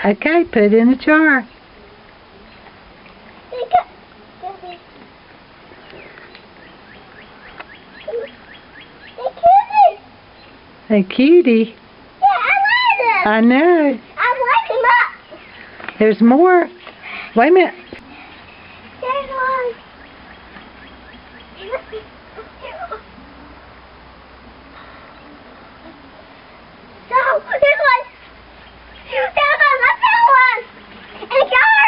Okay, put it in the jar. Hey, cutie. Yeah, I like them. I know. I like them up. There's more. Wait a minute. There's one. No, there's one. There's one. Look, that one. In the jar.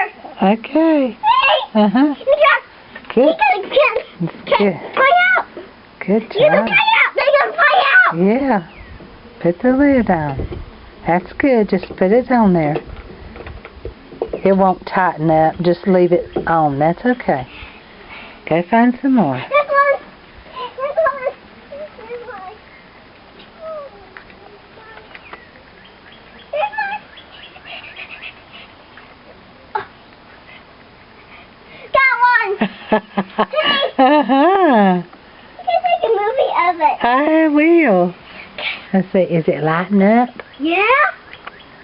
Okay. See? Uh-huh. In the jar. Good. Can fly out. Good They're gonna job. fly out. They're gonna fly out. Yeah. Put the lid on. That's good. Just put it on there. It won't tighten up. Just leave it on. That's okay. Go find some more. This one. This one. This one. This one. Got one. Uh-huh. You can make a movie of it. I will. Let's see. Is it lighting up? Yeah.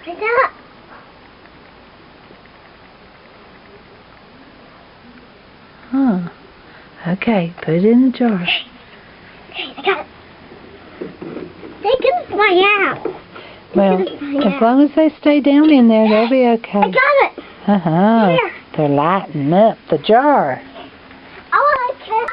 I got. Huh. Okay. Put it in the jar. Okay, I got it. They can fly out. Well, as long as they stay down in there, they'll be okay. I got it. Uh-huh. Here. They're lighting up the jar. I want to kill them.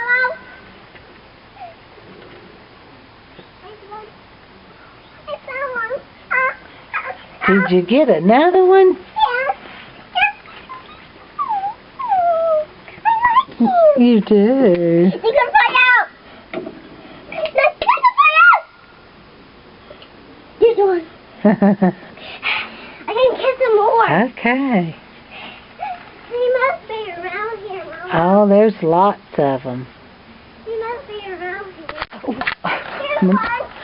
Did you get another one? You do. They can fly out. Let's fly out. This one. I can get some more. Okay. They must be around here, Mama. Oh, there's lots of them. They must be around here. Oh. Here's one.